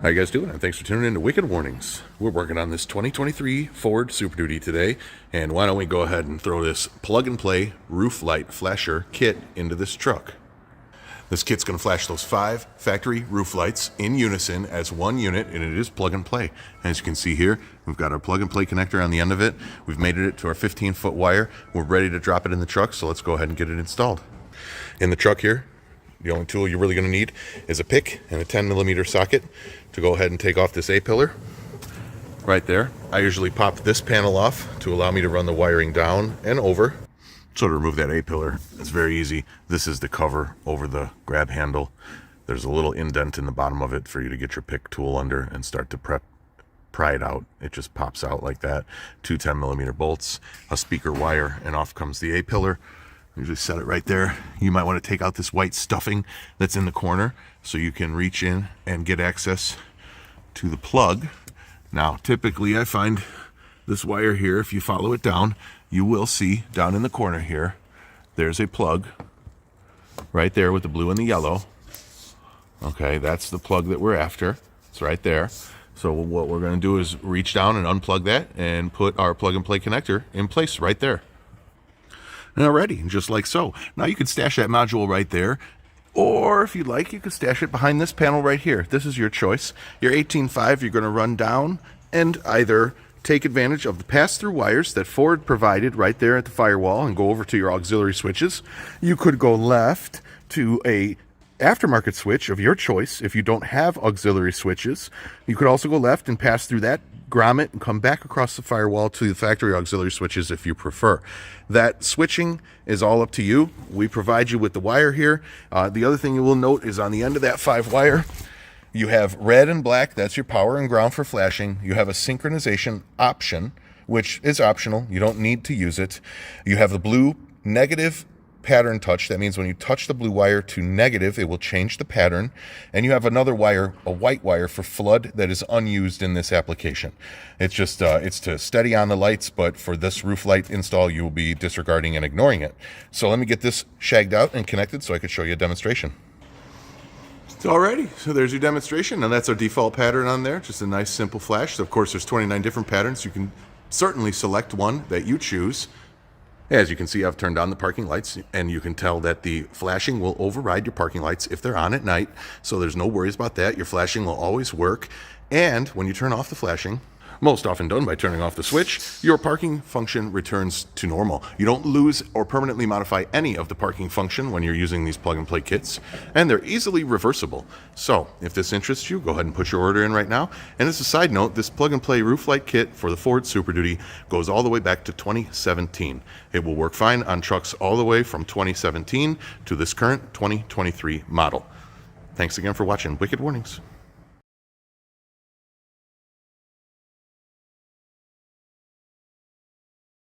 How you guys doing? And thanks for tuning in to Wicked Warnings. We're working on this 2023 Ford Super Duty today, and why don't we go ahead and throw this plug-and-play roof light flasher kit into this truck. This kit's going to flash those 5 factory roof lights in unison as one unit, and it is plug-and-play. As you can see here, we've got our plug-and-play connector on the end of it. We've mated it to our 15-foot wire. We're ready to drop it in the truck, so let's go ahead and get it installed. In the truck here, the only tool you're really going to need is a pick and a 10mm socket to go ahead and take off this A-pillar right there. I usually pop this panel off to allow me to run the wiring down and over. So to remove that A-pillar, it's very easy. This is the cover over the grab handle. There's a little indent in the bottom of it for you to get your pick tool under and start to pry it out. It just pops out like that. 2 10mm bolts, a speaker wire, and off comes the A-pillar. Usually set it right there. You might want to take out this white stuffing that's in the corner so you can reach in and get access to the plug. Now, typically I find this wire here, if you follow it down, you will see down in the corner here, there's a plug right there with the blue and the yellow. Okay, that's the plug that we're after. It's right there. So what we're going to do is reach down and unplug that and put our plug and play connector in place right there. Now ready, just like so. Now you can stash that module right there, or if you'd like, you can stash it behind this panel right here. This is your choice. Your 18.5, you're going to run down and either take advantage of the pass-through wires that Ford provided right there at the firewall and go over to your auxiliary switches. You could go left to a aftermarket switch of your choice if you don't have auxiliary switches. You could also go left and pass through that grommet and come back across the firewall to the factory auxiliary switches if you prefer. That switching is all up to you. We provide you with the wire here. The other thing you will note is on the end of that 5 wire, you have red and black. That's your power and ground for flashing. You have a synchronization option, which is optional. You don't need to use it. You have the blue negative pattern touch. That means when you touch the blue wire to negative, it will change the pattern. And you have another wire, a white wire for flood, that is unused in this application. It's just it's to steady on the lights, but for this roof light install, you will be disregarding and ignoring it. So let me get this shagged out and connected so I could show you a demonstration. Alrighty, so there's your demonstration, and that's our default pattern on there. Just a nice simple flash. So of course there's 29 different patterns. You can certainly select one that you choose. As you can see, I've turned on the parking lights, and you can tell that the flashing will override your parking lights if they're on at night, so there's no worries about that. Your flashing will always work, and when you turn off the flashing, most often done by turning off the switch, your parking function returns to normal. You don't lose or permanently modify any of the parking function when you're using these plug-and-play kits, and they're easily reversible. So, if this interests you, go ahead and put your order in right now. And as a side note, this plug-and-play roof light kit for the Ford Super Duty goes all the way back to 2017. It will work fine on trucks all the way from 2017 to this current 2023 model. Thanks again for watching Wicked Warnings.